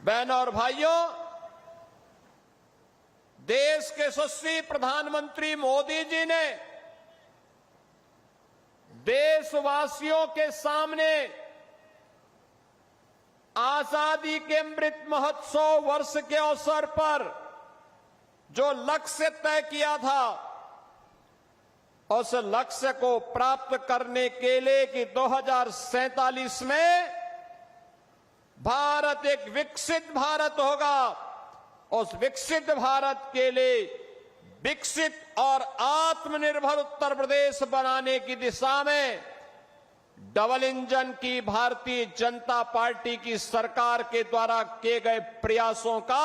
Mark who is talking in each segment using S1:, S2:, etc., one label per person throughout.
S1: बहनों और भाइयों, देश के यशस्वी प्रधानमंत्री मोदी जी ने देशवासियों के सामने आजादी के अमृत महोत्सव वर्ष के अवसर पर जो लक्ष्य तय किया था, उस लक्ष्य को प्राप्त करने के लिए कि 2047 में भारत एक विकसित भारत होगा, उस विकसित भारत के लिए विकसित और आत्मनिर्भर उत्तर प्रदेश बनाने की दिशा में डबल इंजन की भारतीय जनता पार्टी की सरकार के द्वारा किए गए प्रयासों का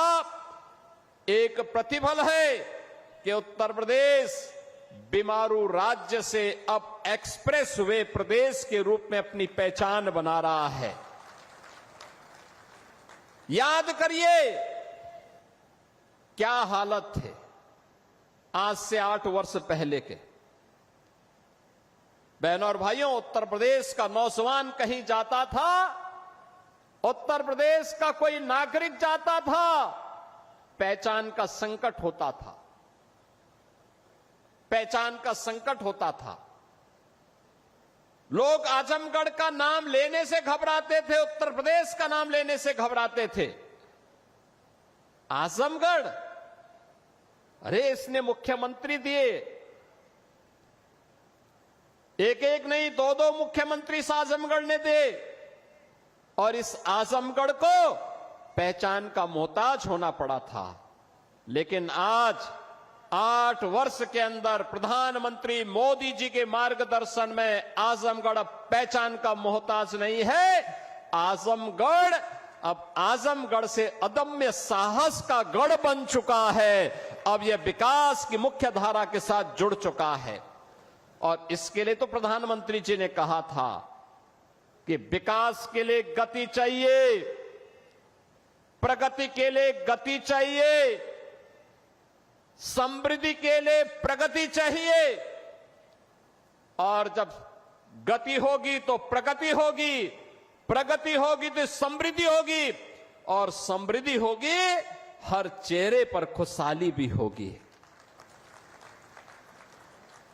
S1: एक प्रतिफल है कि उत्तर प्रदेश बीमारू राज्य से अब एक्सप्रेस वे प्रदेश के रूप में अपनी पहचान बना रहा है। याद करिए क्या हालत थे आज से 8 वर्ष पहले के। बहनों और भाइयों, उत्तर प्रदेश का नौजवान कहीं जाता था, उत्तर प्रदेश का कोई नागरिक जाता था, पहचान का संकट होता था, पहचान का संकट होता था। लोग आजमगढ़ का नाम लेने से घबराते थे, उत्तर प्रदेश का नाम लेने से घबराते थे। आजमगढ़, अरे इसने मुख्यमंत्री दिए, एक एक नहीं 2-2 मुख्यमंत्री इस आजमगढ़ ने दिए, और इस आजमगढ़ को पहचान का मोहताज होना पड़ा था। लेकिन आज 8 वर्ष के अंदर प्रधानमंत्री मोदी जी के मार्गदर्शन में आजमगढ़ अब पहचान का मोहताज नहीं है। आजमगढ़ अब आजमगढ़ से अदम्य साहस का गढ़ बन चुका है। अब यह विकास की मुख्य धारा के साथ जुड़ चुका है। और इसके लिए तो प्रधानमंत्री जी ने कहा था कि विकास के लिए गति चाहिए, प्रगति के लिए गति चाहिए, समृद्धि के लिए प्रगति चाहिए। और जब गति होगी तो प्रगति होगी, प्रगति होगी तो समृद्धि होगी, और समृद्धि होगी हर चेहरे पर खुशहाली भी होगी।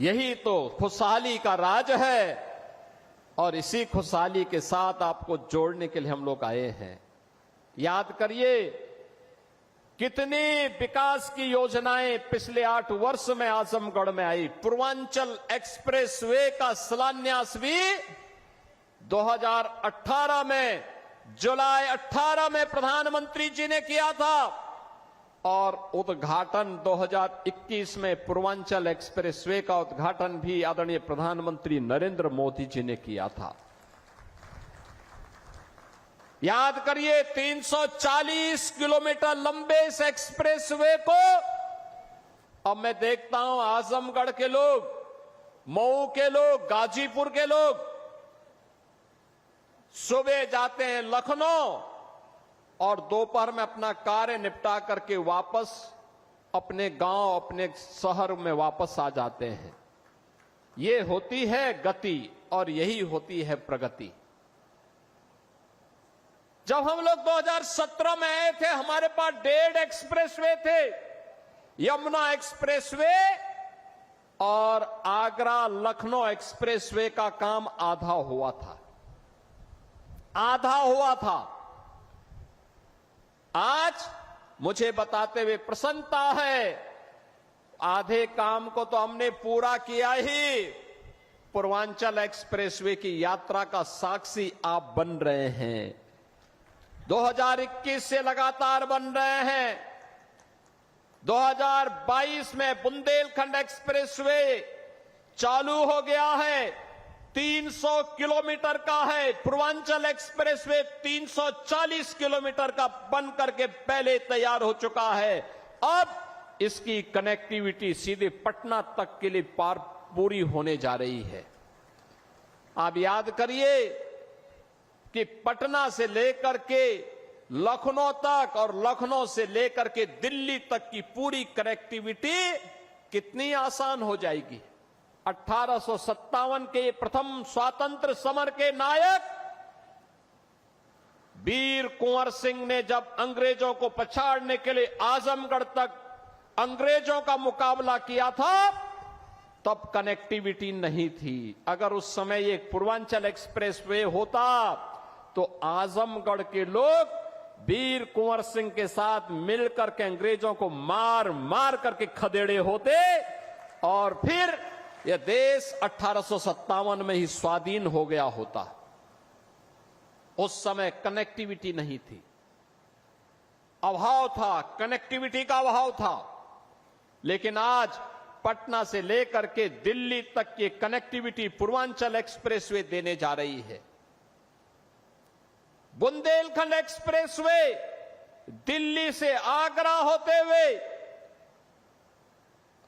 S1: यही तो खुशहाली का राज है, और इसी खुशहाली के साथ आपको जोड़ने के लिए हम लोग आए हैं। याद करिए कितनी विकास की योजनाएं पिछले 8 वर्ष में आजमगढ़ में आई। पूर्वांचल एक्सप्रेसवे का शिलान्यास भी 2018 में, जुलाई 18 में प्रधानमंत्री जी ने किया था, और उद्घाटन 2021 में पूर्वांचल एक्सप्रेसवे का उद्घाटन भी आदरणीय प्रधानमंत्री नरेंद्र मोदी जी ने किया था। याद करिए 340 किलोमीटर लंबे इस एक्सप्रेसवे को अब मैं देखता हूं आजमगढ़ के लोग, मऊ के लोग, गाजीपुर के लोग सुबह जाते हैं लखनऊ और दोपहर में अपना कार्य निपटा करके वापस अपने गांव, अपने शहर में वापस आ जाते हैं। ये होती है गति और यही होती है प्रगति। जब हम लोग 2017 में आए थे, हमारे पास 1.5 एक्सप्रेसवे थे, यमुना एक्सप्रेसवे और आगरा लखनऊ एक्सप्रेसवे का काम आधा हुआ था, आधा हुआ था। आज मुझे बताते हुए प्रसन्नता है, आधे काम को तो हमने पूरा किया ही। पूर्वांचल एक्सप्रेसवे की यात्रा का साक्षी आप बन रहे हैं, 2021 से लगातार बन रहे हैं। 2022 में बुंदेलखंड एक्सप्रेसवे चालू हो गया है, 300 किलोमीटर का है। पूर्वांचल एक्सप्रेसवे 340 किलोमीटर का बन करके पहले तैयार हो चुका है। अब इसकी कनेक्टिविटी सीधे पटना तक के लिए पूरी होने जा रही है। आप याद करिए कि पटना से लेकर के लखनऊ तक और लखनऊ से लेकर के दिल्ली तक की पूरी कनेक्टिविटी कितनी आसान हो जाएगी। 1857 के प्रथम स्वातंत्र समर के नायक वीर कुंवर सिंह ने जब अंग्रेजों को पछाड़ने के लिए आजमगढ़ तक अंग्रेजों का मुकाबला किया था, तब कनेक्टिविटी नहीं थी। अगर उस समय ये पूर्वांचल एक्सप्रेसवे होता तो आजमगढ़ के लोग वीर कुंवर सिंह के साथ मिलकर के अंग्रेजों को मार मार करके खदेड़े होते और फिर यह देश 1857 में ही स्वाधीन हो गया होता। उस समय कनेक्टिविटी नहीं थी, अभाव था, कनेक्टिविटी का अभाव था। लेकिन आज पटना से लेकर के दिल्ली तक की कनेक्टिविटी पूर्वांचल एक्सप्रेसवे देने जा रही है। बुंदेलखंड एक्सप्रेसवे दिल्ली से आगरा होते हुए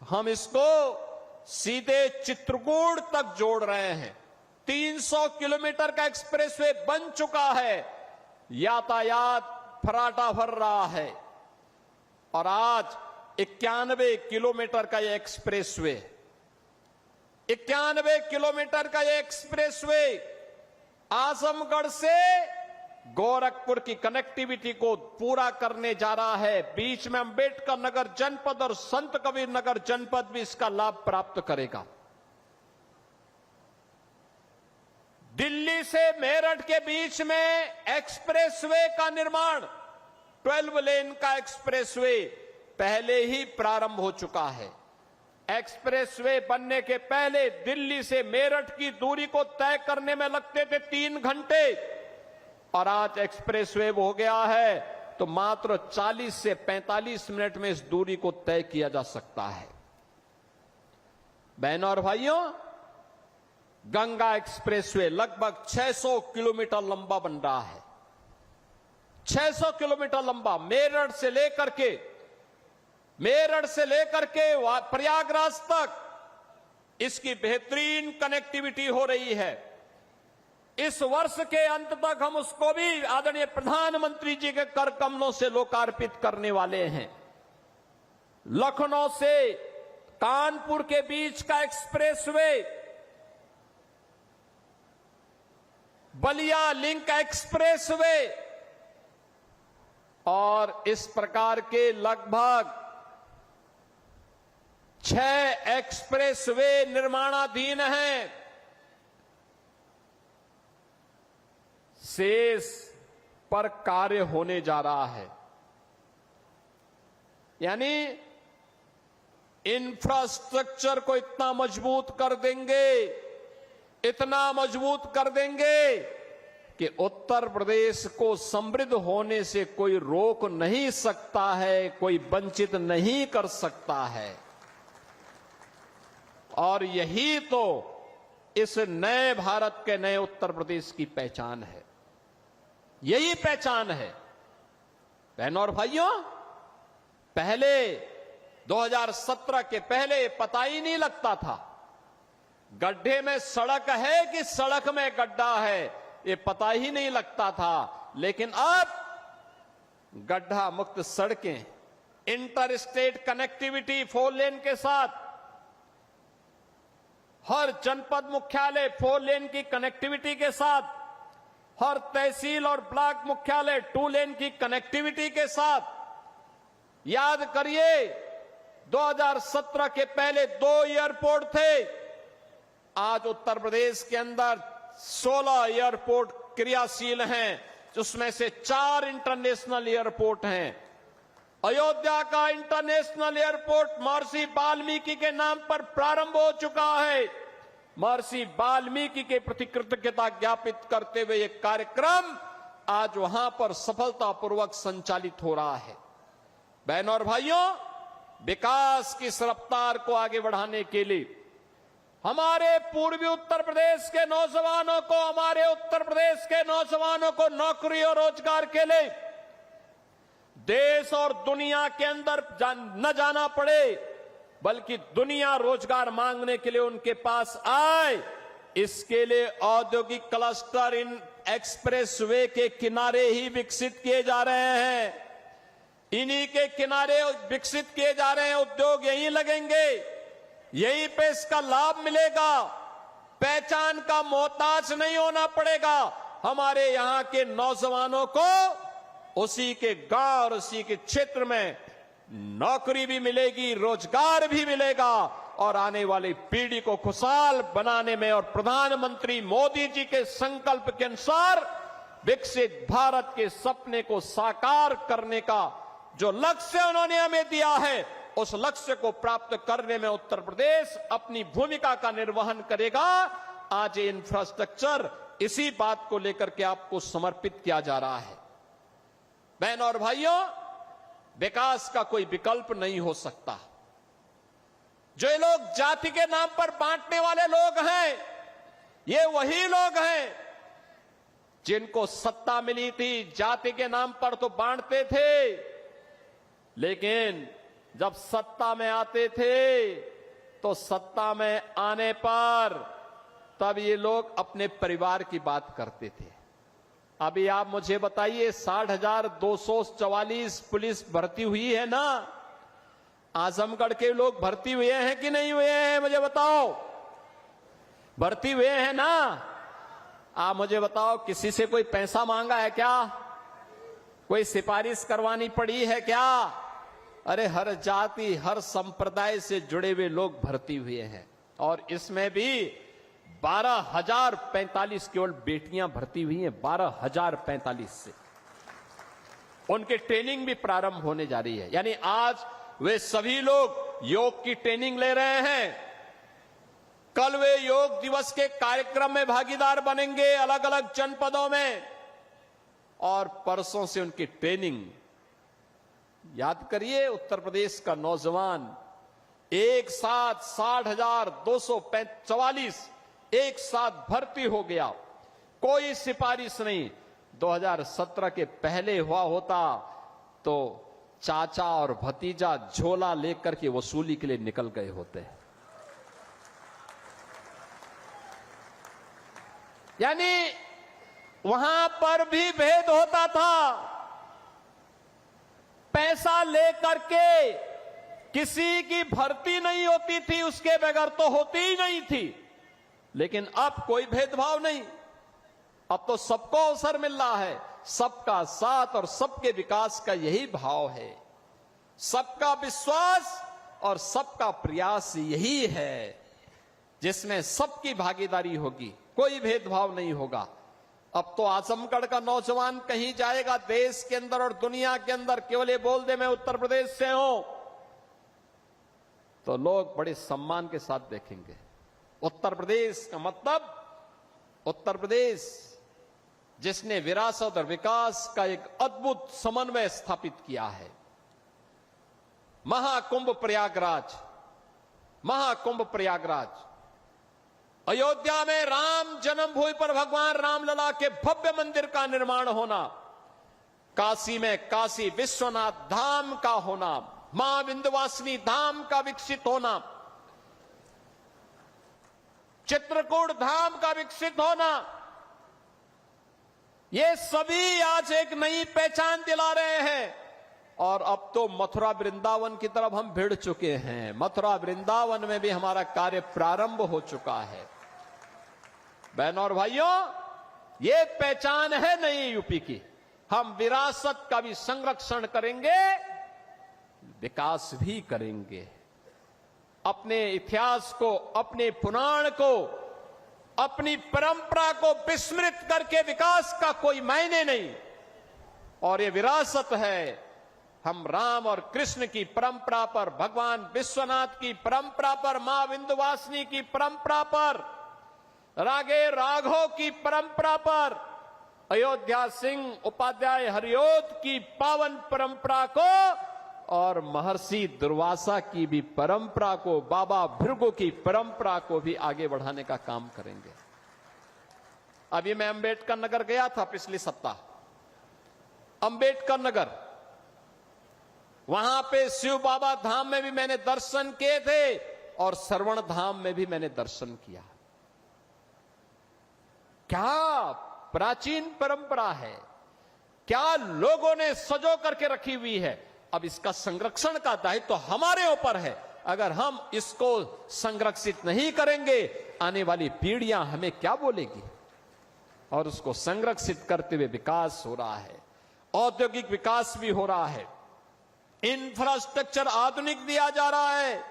S1: हम इसको सीधे चित्रकूट तक जोड़ रहे हैं। 300 किलोमीटर का एक्सप्रेसवे बन चुका है, यातायात फराटा भर रहा है और आज 91 किलोमीटर का यह एक्सप्रेसवे, 91 किलोमीटर का यह एक्सप्रेसवे आजमगढ़ से गोरखपुर की कनेक्टिविटी को पूरा करने जा रहा है। बीच में अंबेडकर नगर जनपद और संत कबीर नगर जनपद भी इसका लाभ प्राप्त करेगा। दिल्ली से मेरठ के बीच में एक्सप्रेसवे का निर्माण, 12 लेन का एक्सप्रेसवे पहले ही प्रारंभ हो चुका है। एक्सप्रेसवे बनने के पहले दिल्ली से मेरठ की दूरी को तय करने में लगते थे 3 घंटे और आज एक्सप्रेसवे हो गया है तो मात्र 40 से 45 मिनट में इस दूरी को तय किया जा सकता है। बहनों और भाइयों, गंगा एक्सप्रेसवे लगभग 600 किलोमीटर लंबा बन रहा है। 600 किलोमीटर लंबा, मेरठ से लेकर के प्रयागराज तक इसकी बेहतरीन कनेक्टिविटी हो रही है। इस वर्ष के अंत तक हम उसको भी आदरणीय प्रधानमंत्री जी के कर कमलों से लोकार्पित करने वाले हैं। लखनऊ से कानपुर के बीच का एक्सप्रेसवे, बलिया लिंक एक्सप्रेसवे और इस प्रकार के लगभग 6 एक्सप्रेसवे निर्माणाधीन हैं। शेष पर कार्य होने जा रहा है। यानी इंफ्रास्ट्रक्चर को इतना मजबूत कर देंगे कि उत्तर प्रदेश को समृद्ध होने से कोई रोक नहीं सकता है, कोई वंचित नहीं कर सकता है। और यही तो इस नए भारत के नए उत्तर प्रदेश की पहचान है, यही पहचान है। बहनों और भाइयों, पहले 2017 के पहले पता ही नहीं लगता था, गड्ढे में सड़क है कि सड़क में गड्ढा है, ये पता ही नहीं लगता था। लेकिन अब गड्ढा मुक्त सड़कें, इंटर स्टेट कनेक्टिविटी 4 लेन के साथ, हर जनपद मुख्यालय 4 लेन की कनेक्टिविटी के साथ, हर तहसील और ब्लॉक मुख्यालय 2 लेन की कनेक्टिविटी के साथ। याद करिए, 2017 के पहले 2 एयरपोर्ट थे, आज उत्तर प्रदेश के अंदर 16 एयरपोर्ट क्रियाशील हैं, जिसमें से 4 इंटरनेशनल एयरपोर्ट हैं। अयोध्या का इंटरनेशनल एयरपोर्ट महर्षि वाल्मीकि के नाम पर प्रारंभ हो चुका है। महर्षि वाल्मीकि के प्रति कृतज्ञता ज्ञापित करते हुए यह कार्यक्रम आज वहां पर सफलतापूर्वक संचालित हो रहा है। बहनों और भाइयों, विकास की इस रफ्तार को आगे बढ़ाने के लिए हमारे पूर्वी उत्तर प्रदेश के नौजवानों को, हमारे उत्तर प्रदेश के नौजवानों को नौकरी और रोजगार के लिए देश और दुनिया के अंदर न जाना पड़े, बल्कि दुनिया रोजगार मांगने के लिए उनके पास आए, इसके लिए औद्योगिक क्लस्टर इन एक्सप्रेसवे के किनारे ही विकसित किए जा रहे हैं। इन्हीं के किनारे विकसित किए जा रहे हैं। उद्योग यहीं लगेंगे, यहीं पे इसका लाभ मिलेगा। पहचान का मोहताज नहीं होना पड़ेगा। हमारे यहां के नौजवानों को उसी के गांव और उसी के क्षेत्र में नौकरी भी मिलेगी, रोजगार भी मिलेगा और आने वाली पीढ़ी को खुशहाल बनाने में और प्रधानमंत्री मोदी जी के संकल्प के अनुसार विकसित भारत के सपने को साकार करने का जो लक्ष्य उन्होंने हमें दिया है, उस लक्ष्य को प्राप्त करने में उत्तर प्रदेश अपनी भूमिका का निर्वहन करेगा। आज ये इंफ्रास्ट्रक्चर इसी बात को लेकर के आपको समर्पित किया जा रहा है। बहनों और भाइयों, विकास का कोई विकल्प नहीं हो सकता। जो ये लोग जाति के नाम पर बांटने वाले लोग हैं, ये वही लोग हैं जिनको सत्ता मिली थी, जाति के नाम पर तो बांटते थे, लेकिन जब सत्ता में आते थे तो सत्ता में आने पर तब ये लोग अपने परिवार की बात करते थे। अभी आप मुझे बताइए, 60,244 पुलिस भर्ती हुई है ना? आजमगढ़ के लोग भर्ती हुए हैं कि नहीं हुए हैं? मुझे बताओ, भर्ती हुए हैं ना? आप मुझे बताओ, किसी से कोई पैसा मांगा है क्या? कोई सिफारिश करवानी पड़ी है क्या? अरे हर जाति, हर संप्रदाय से जुड़े हुए लोग भर्ती हुए हैं और इसमें भी 12,045 केवल बेटियां भर्ती हुई हैं। 12,045 से उनकी ट्रेनिंग भी प्रारंभ होने जा रही है। यानी आज वे सभी लोग योग की ट्रेनिंग ले रहे हैं। कल वे योग दिवस के कार्यक्रम में भागीदार बनेंगे अलग अलग जनपदों में और परसों से उनकी ट्रेनिंग। याद करिए, उत्तर प्रदेश का नौजवान एक साथ 60,244 एक साथ भर्ती हो गया, कोई सिफारिश नहीं। 2017 के पहले हुआ होता तो चाचा और भतीजा झोला लेकर के वसूली के लिए निकल गए होते। यानी वहां पर भी भेद होता था। पैसा लेकर के किसी की भर्ती नहीं होती थी, उसके बगैर तो होती ही नहीं थी। लेकिन अब कोई भेदभाव नहीं, अब तो सबको अवसर मिल रहा है। सबका साथ और सबके विकास का यही भाव है, सबका विश्वास और सबका प्रयास यही है, जिसमें सबकी भागीदारी होगी, कोई भेदभाव नहीं होगा। अब तो आजमगढ़ का नौजवान कहीं जाएगा देश के अंदर और दुनिया के अंदर, केवल ये बोल दे मैं उत्तर प्रदेश से हूं, तो लोग बड़े सम्मान के साथ देखेंगे। उत्तर प्रदेश का मतलब उत्तर प्रदेश जिसने विरासत और विकास का एक अद्भुत समन्वय स्थापित किया है। महाकुंभ प्रयागराज, महाकुंभ प्रयागराज, अयोध्या में राम जन्मभूमि पर भगवान रामलला के भव्य मंदिर का निर्माण होना, काशी में काशी विश्वनाथ धाम का होना, मां विंध्यवासिनी धाम का विकसित होना, चित्रकूट धाम का विकसित होना, ये सभी आज एक नई पहचान दिला रहे हैं। और अब तो मथुरा वृंदावन की तरफ हम भिड़ चुके हैं। मथुरा वृंदावन में भी हमारा कार्य प्रारंभ हो चुका है। बहनों और भाइयों, ये पहचान है नई यूपी की। हम विरासत का भी संरक्षण करेंगे, विकास भी करेंगे। अपने इतिहास को, अपने पुराण को, अपनी परंपरा को विस्मृत करके विकास का कोई मायने नहीं। और ये विरासत है। हम राम और कृष्ण की परंपरा पर, भगवान विश्वनाथ की परंपरा पर, मां विंध्यवासिनी की परंपरा पर, रागे राघव की परंपरा पर, अयोध्या सिंह उपाध्याय हरिओद की पावन परंपरा को और महर्षि दुर्वासा की भी परंपरा को, बाबा भृगु की परंपरा को भी आगे बढ़ाने का काम करेंगे। अभी मैं अंबेडकर नगर गया था पिछले सप्ताह। अंबेडकर नगर, वहां पे शिव बाबा धाम में भी मैंने दर्शन किए थे और श्रवण धाम में भी मैंने दर्शन किया। क्या प्राचीन परंपरा है, क्या लोगों ने सजो करके रखी हुई है। अब इसका संरक्षण का दायित्व तो हमारे ऊपर है। अगर हम इसको संरक्षित नहीं करेंगे, आने वाली पीढ़ियां हमें क्या बोलेगी। और उसको संरक्षित करते हुए विकास हो रहा है, औद्योगिक विकास भी हो रहा है, इंफ्रास्ट्रक्चर आधुनिक दिया जा रहा है,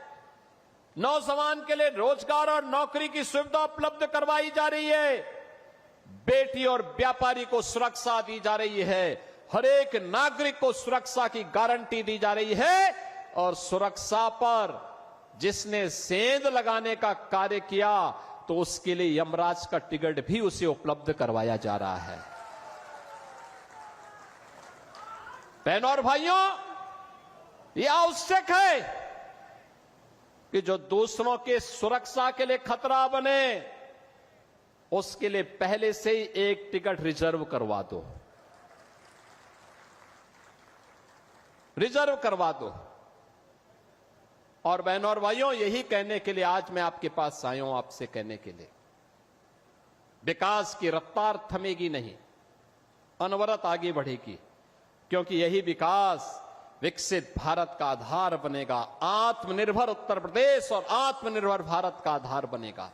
S1: नौजवान के लिए रोजगार और नौकरी की सुविधा उपलब्ध करवाई जा रही है, बेटी और व्यापारी को सुरक्षा दी जा रही है, हर एक नागरिक को सुरक्षा की गारंटी दी जा रही है, और सुरक्षा पर जिसने सेंध लगाने का कार्य किया तो उसके लिए यमराज का टिकट भी उसे उपलब्ध करवाया जा रहा है। बहनों और भाइयों, यह आवश्यक है कि जो दूसरों के सुरक्षा के लिए खतरा बने उसके लिए पहले से ही एक टिकट रिजर्व करवा दो, रिजर्व करवा दो। और बहनों और भाइयों, यही कहने के लिए आज मैं आपके पास आया हूं, आपसे कहने के लिए विकास की रफ्तार थमेगी नहीं, अनवरत आगे बढ़ेगी, क्योंकि यही विकास विकसित भारत का आधार बनेगा, आत्मनिर्भर उत्तर प्रदेश और आत्मनिर्भर भारत का आधार बनेगा।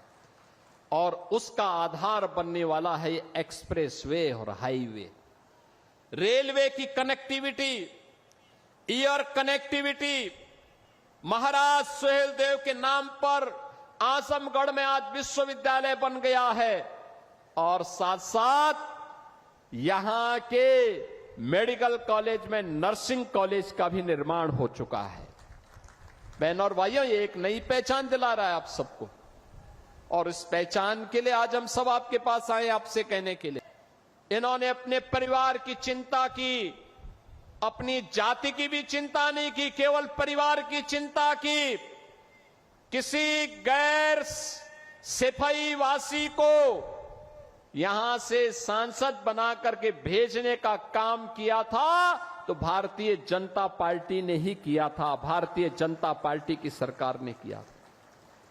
S1: और उसका आधार बनने वाला है एक्सप्रेसवे और हाईवे, रेलवे की कनेक्टिविटी, एयर कनेक्टिविटी। महाराज सुहेलदेव के नाम पर आजमगढ़ में आज विश्वविद्यालय बन गया है, और साथ साथ यहां के मेडिकल कॉलेज में नर्सिंग कॉलेज का भी निर्माण हो चुका है। बहनों और भाइयों, ये एक नई पहचान दिला रहा है आप सबको, और इस पहचान के लिए आज हम सब आपके पास आए, आपसे कहने के लिए। इन्होंने अपने परिवार की चिंता की, अपनी जाति की भी चिंता नहीं की, केवल परिवार की चिंता की। किसी गैर सिपाही वासी को यहां से सांसद बना करके भेजने का काम किया था तो भारतीय जनता पार्टी ने ही किया था, भारतीय जनता पार्टी की सरकार ने किया था।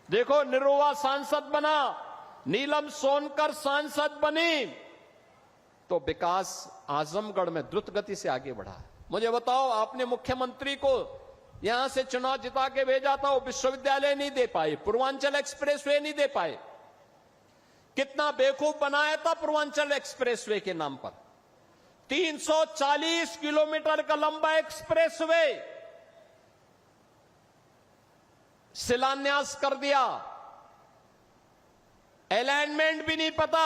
S1: देखो, निरुवा सांसद बना, नीलम सोनकर सांसद बनी, तो विकास आजमगढ़ में द्रुत गति से आगे बढ़ा। मुझे बताओ, आपने मुख्यमंत्री को यहां से चुनाव जिता के भेजा था, वो विश्वविद्यालय नहीं दे पाए, पूर्वांचल एक्सप्रेसवे नहीं दे पाए। कितना बेवकूफ बनाया था पूर्वांचल एक्सप्रेसवे के नाम पर। 340 किलोमीटर का लंबा एक्सप्रेसवे शिलान्यास कर दिया, अलाइनमेंट भी नहीं पता,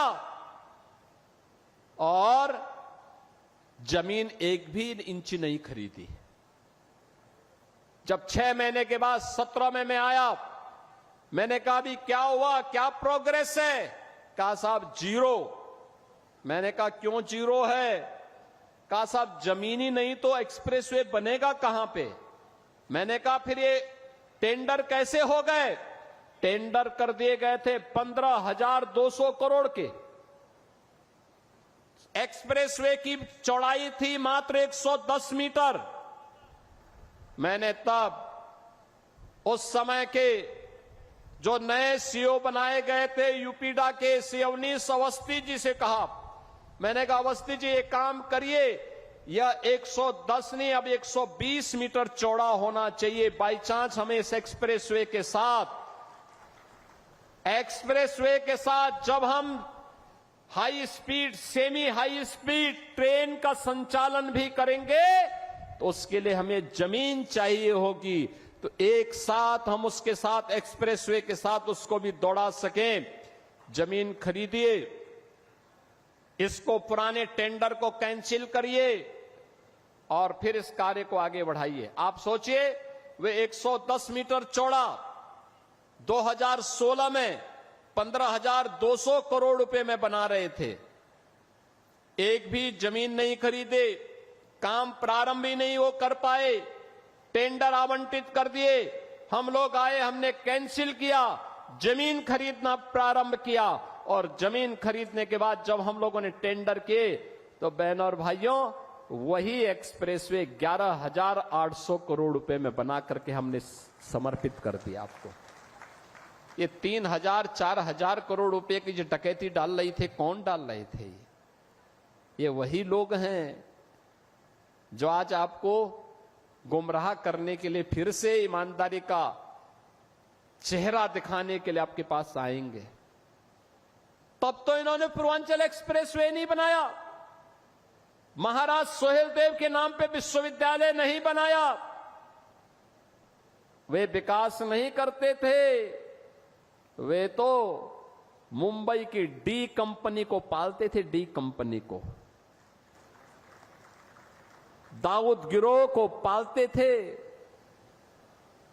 S1: और जमीन एक भी इंच नहीं खरीदी। जब 6 महीने के बाद 17 में मैं आया, मैंने कहा भी क्या हुआ, क्या प्रोग्रेस है? कहा साहब जीरो। मैंने कहा क्यों जीरो है? कहा साहब जमीन ही नहीं तो एक्सप्रेसवे बनेगा कहां पे? मैंने कहा फिर ये टेंडर कैसे हो गए? टेंडर कर दिए गए थे 15,200 करोड़ के। एक्सप्रेसवे की चौड़ाई थी मात्र 110 मीटर। मैंने तब उस समय के जो नए सीओ बनाए गए थे यूपीडा के, श्री अवनीश अवस्थी जी से कहा, मैंने कहा अवस्थी जी एक काम करिए, यह 110 नहीं अब 120 मीटर चौड़ा होना चाहिए। बाई चांस हमें इस एक्सप्रेसवे के साथ जब हम high speed, semi high speed train का संचालन भी करेंगे तो उसके लिए हमें जमीन चाहिए होगी, तो एक साथ हम उसके साथ एक्सप्रेसवे के साथ उसको भी दौड़ा सकें। जमीन खरीदिए, इसको पुराने टेंडर को कैंसिल करिए और फिर इस कार्य को आगे बढ़ाइए। आप सोचिए, वे 110 मीटर चौड़ा 2016 में 15,200 करोड़ रुपए में बना रहे थे। एक भी जमीन नहीं खरीदे, काम प्रारंभ ही नहीं वो कर पाए, टेंडर आवंटित कर दिए, हम लोग आए, हमने कैंसिल किया, जमीन खरीदना प्रारंभ किया, और जमीन खरीदने के बाद जब हम लोगों ने टेंडर किए तो बहनों और भाइयों वही एक्सप्रेसवे 11,800 करोड़ रुपए में बना करके हमने समर्पित कर दिया आपको। ये 3,000 4,000 करोड़ रुपए की जो डकैती डाल रही थे, कौन डाल रहे थे? ये वही लोग हैं जो आज आपको गुमराह करने के लिए फिर से ईमानदारी का चेहरा दिखाने के लिए आपके पास आएंगे। तब तो इन्होंने पूर्वांचल एक्सप्रेसवे नहीं बनाया, महाराज सोहेलदेव के नाम पे विश्वविद्यालय नहीं बनाया, वे विकास नहीं करते थे, वे तो मुंबई की डी कंपनी को पालते थे, डी कंपनी को, दाऊद गिरोह को पालते थे,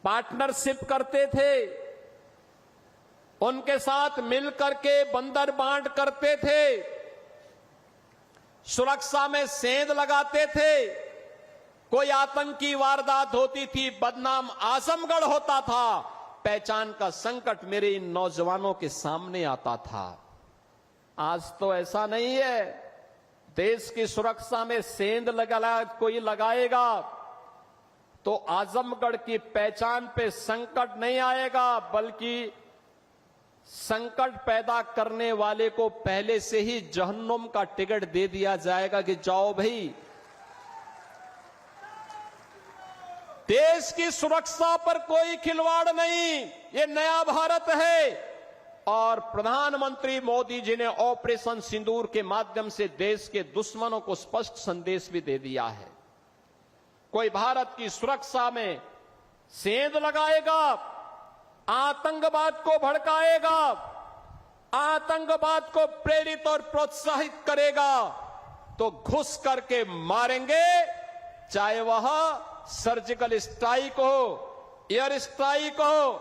S1: पार्टनरशिप करते थे, उनके साथ मिलकर के बंदर बांट करते थे, सुरक्षा में सेंध लगाते थे, कोई आतंकी वारदात होती थी बदनाम आजमगढ़ होता था, पहचान का संकट मेरे इन नौजवानों के सामने आता था। आज तो ऐसा नहीं है, देश की सुरक्षा में सेंध कोई लगाएगा तो आजमगढ़ की पहचान पे संकट नहीं आएगा, बल्कि संकट पैदा करने वाले को पहले से ही जहन्नुम का टिकट दे दिया जाएगा कि जाओ भाई। देश की सुरक्षा पर कोई खिलवाड़ नहीं, ये नया भारत है। और प्रधानमंत्री मोदी जी ने ऑपरेशन सिंदूर के माध्यम से देश के दुश्मनों को स्पष्ट संदेश भी दे दिया है। कोई भारत की सुरक्षा में सेंध लगाएगा, आतंकवाद को भड़काएगा, आतंकवाद को प्रेरित और प्रोत्साहित करेगा तो घुस करके मारेंगे, चाहे वह सर्जिकल स्ट्राइक हो, एयर स्ट्राइक हो,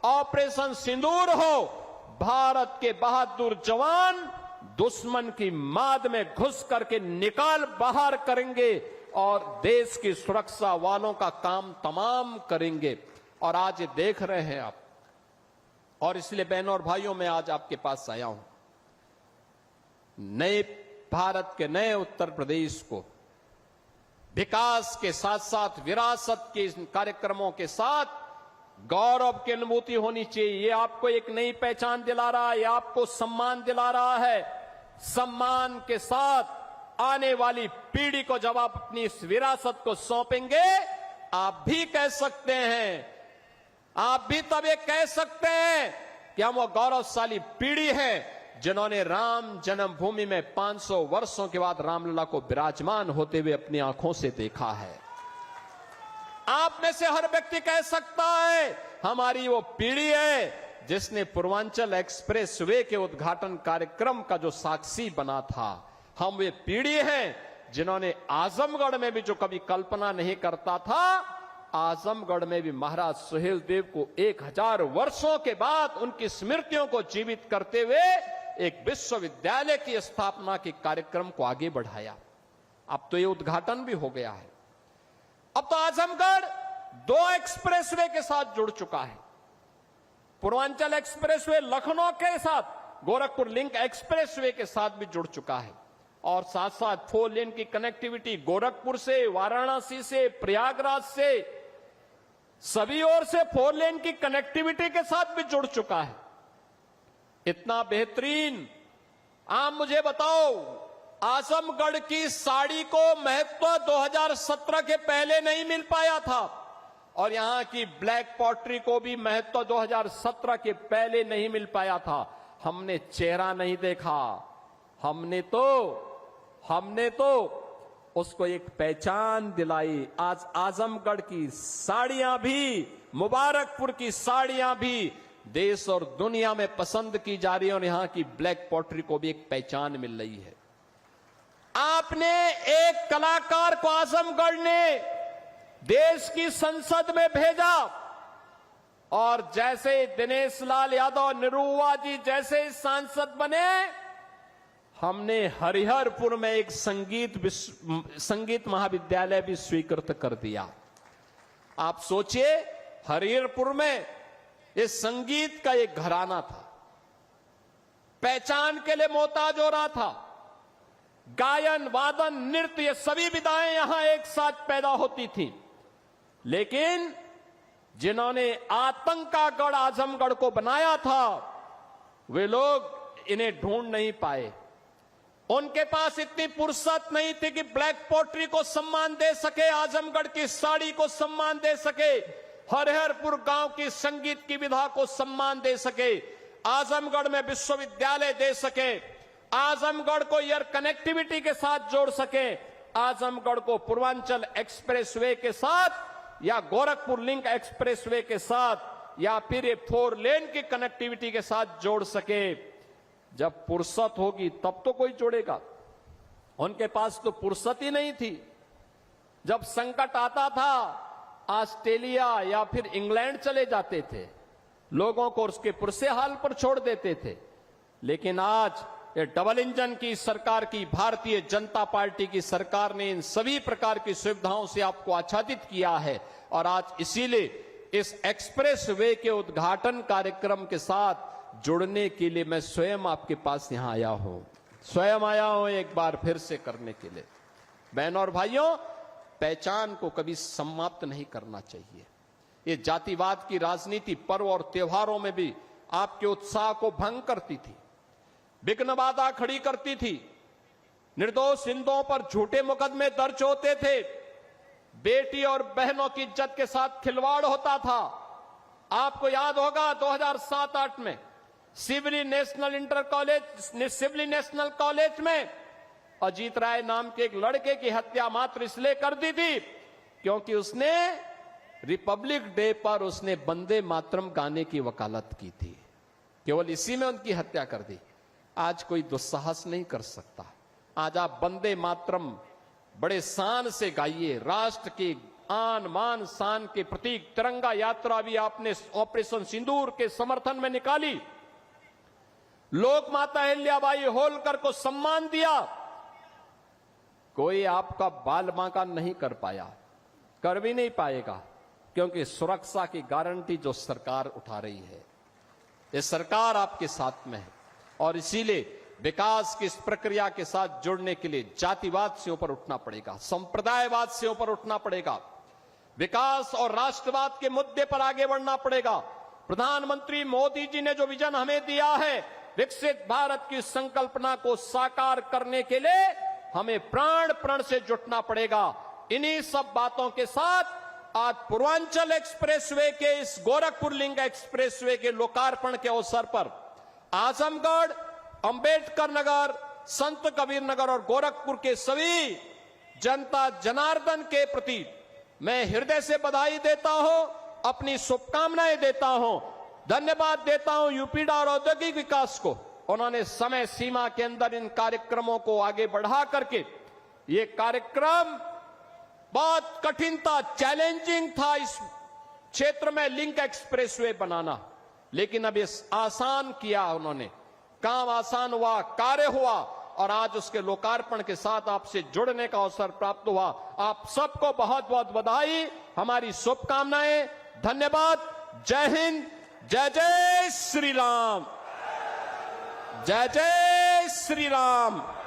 S1: ऑपरेशन सिंदूर हो। भारत के बहादुर जवान दुश्मन की माद में घुस करके निकाल बाहर करेंगे और देश की सुरक्षा वालों का काम तमाम करेंगे। और आज ये देख रहे हैं आप, और इसलिए बहनों और भाइयों मैं आज आपके पास आया हूं। नए भारत के नए उत्तर प्रदेश को विकास के साथ साथ विरासत के कार्यक्रमों के साथ गौरव की अनुभूति होनी चाहिए। ये आपको एक नई पहचान दिला रहा है, ये आपको सम्मान दिला रहा है। सम्मान के साथ आने वाली पीढ़ी को जब आप अपनी इस विरासत को सौंपेंगे, आप भी कह सकते हैं, आप भी तब ये कह सकते हैं कि हम वो गौरवशाली पीढ़ी है जिन्होंने राम जन्मभूमि में 500 वर्षों के बाद रामलला को विराजमान होते हुए अपनी आंखों से देखा है। आप में से हर व्यक्ति कह सकता है हमारी वो पीढ़ी है जिसने पूर्वांचल एक्सप्रेसवे के उद्घाटन कार्यक्रम का जो साक्षी बना था। हम वे पीढ़ी हैं जिन्होंने आजमगढ़ में भी जो कभी कल्पना नहीं करता था, आजमगढ़ में भी महाराज सोहेलदेव को 1000 वर्षों के बाद उनकी स्मृतियों को जीवित करते हुए एक विश्वविद्यालय की स्थापना के कार्यक्रम को आगे बढ़ाया। अब तो ये उद्घाटन भी हो गया है। अब तो आजमगढ़ 2 एक्सप्रेसवे के साथ जुड़ चुका है। पूर्वांचल एक्सप्रेसवे लखनऊ के साथ, गोरखपुर लिंक एक्सप्रेसवे के साथ भी जुड़ चुका है और साथ साथ 4 लेन की कनेक्टिविटी गोरखपुर से, वाराणसी से, प्रयागराज से, सभी ओर से 4 लेन की कनेक्टिविटी के साथ भी जुड़ चुका है। इतना बेहतरीन। आप मुझे बताओ, आजमगढ़ की साड़ी को महत्व 2017 के पहले नहीं मिल पाया था और यहां की ब्लैक पॉटरी को भी महत्व 2017 के पहले नहीं मिल पाया था। हमने चेहरा नहीं देखा, हमने तो उसको एक पहचान दिलाई। आज आजमगढ़ की साड़ियां भी, मुबारकपुर की साड़ियां भी देश और दुनिया में पसंद की जा रही है और यहां की ब्लैक पॉटरी को भी एक पहचान मिल रही है। आपने एक कलाकार को आजमगढ़ ने देश की संसद में भेजा और जैसे दिनेश लाल यादव, निरुआ जी जैसे सांसद बने, हमने हरिहरपुर में एक संगीत महाविद्यालय भी स्वीकृत कर दिया। आप सोचिए, हरिहरपुर में ये संगीत का एक घराना था, पहचान के लिए मोहताज हो रहा था। गायन, वादन, नृत्य, ये सभी विधाएं यहां एक साथ पैदा होती थी। लेकिन जिन्होंने आतंक का गढ़ आजमगढ़ को बनाया था, वे लोग इन्हें ढूंढ नहीं पाए। उनके पास इतनी फुर्सत नहीं थी कि ब्लैक पॉटरी को सम्मान दे सके, आजमगढ़ की साड़ी को सम्मान दे सके, हरिहरपुर गांव की संगीत की विधा को सम्मान दे सके। आजमगढ़ में विश्वविद्यालय दे सके, आजमगढ़ को एयर कनेक्टिविटी के साथ जोड़ सके, आजमगढ़ को पूर्वांचल एक्सप्रेसवे के साथ या गोरखपुर लिंक एक्सप्रेसवे के साथ या फिर ये 4 लेन की कनेक्टिविटी के साथ जोड़ सके। जब फुर्सत होगी तब तो कोई जोड़ेगा। उनके पास तो फुर्सत ही नहीं थी। जब संकट आता था ऑस्ट्रेलिया या फिर इंग्लैंड चले जाते थे, लोगों को उसके पुरसे हाल पर छोड़ देते थे। लेकिन आज ये डबल इंजन की सरकार की, भारतीय जनता पार्टी की सरकार ने इन सभी प्रकार की सुविधाओं से आपको आच्छादित किया है। और आज इसीलिए इस एक्सप्रेस वे के उद्घाटन कार्यक्रम के साथ जुड़ने के लिए मैं स्वयं आपके पास यहां आया हूं, स्वयं आया हूं एक बार फिर से करने के लिए। बहनों और भाइयों, पहचान को कभी समाप्त नहीं करना चाहिए। ये जातिवाद की राजनीति पर्व और त्योहारों में भी आपके उत्साह को भंग करती थी, विघ्न बाधा खड़ी करती थी, निर्दोष हिंदुओं पर झूठे मुकदमे दर्ज होते थे, बेटी और बहनों की इज्जत के साथ खिलवाड़ होता था। आपको याद होगा 2007-8 में सिवली नेशनल कॉलेज में अजीत राय नाम के एक लड़के की हत्या मात्र इसलिए कर दी थी क्योंकि उसने रिपब्लिक डे पर उसने वंदे मातरम गाने की वकालत की थी। केवल इसी में उनकी हत्या कर दी। आज कोई दुस्साहस नहीं कर सकता। आज आप वंदे मातरम बड़े शान से गाइए। राष्ट्र की आन मान शान के प्रतीक तिरंगा यात्रा भी आपने ऑपरेशन सिंदूर के समर्थन में निकाली। लोक माता अहिल्याबाई होलकर को सम्मान दिया। कोई आपका बाल बांका नहीं कर पाया, कर भी नहीं पाएगा, क्योंकि सुरक्षा की गारंटी जो सरकार उठा रही है, ये सरकार आपके साथ में है। और इसीलिए विकास की इस प्रक्रिया के साथ जुड़ने के लिए जातिवाद से ऊपर उठना पड़ेगा, संप्रदायवाद से ऊपर उठना पड़ेगा, विकास और राष्ट्रवाद के मुद्दे पर आगे बढ़ना पड़ेगा। प्रधानमंत्री मोदी जी ने जो विजन हमें दिया है, विकसित भारत की संकल्पना को साकार करने के लिए हमें प्राण प्रण से जुटना पड़ेगा। इन्हीं सब बातों के साथ आज पूर्वांचल एक्सप्रेसवे के इस गोरखपुर लिंक एक्सप्रेसवे के लोकार्पण के अवसर पर आजमगढ़, अंबेडकर नगर, संत कबीर नगर और गोरखपुर के सभी जनता जनार्दन के प्रति मैं हृदय से बधाई देता हूं, अपनी शुभकामनाएं देता हूं, धन्यवाद देता हूं यूपीडा और औद्योगिक विकास को। उन्होंने समय सीमा के अंदर इन कार्यक्रमों को आगे बढ़ा करके, ये कार्यक्रम बहुत कठिन था, चैलेंजिंग था इस क्षेत्र में लिंक एक्सप्रेसवे बनाना, लेकिन अब ये आसान किया उन्होंने, काम आसान हुआ, कार्य हुआ और आज उसके लोकार्पण के साथ आपसे जुड़ने का अवसर प्राप्त हुआ। आप सबको बहुत बहुत बधाई, हमारी शुभकामनाएं, धन्यवाद। जय हिंद, जय जय श्री राम, जय जय श्री राम।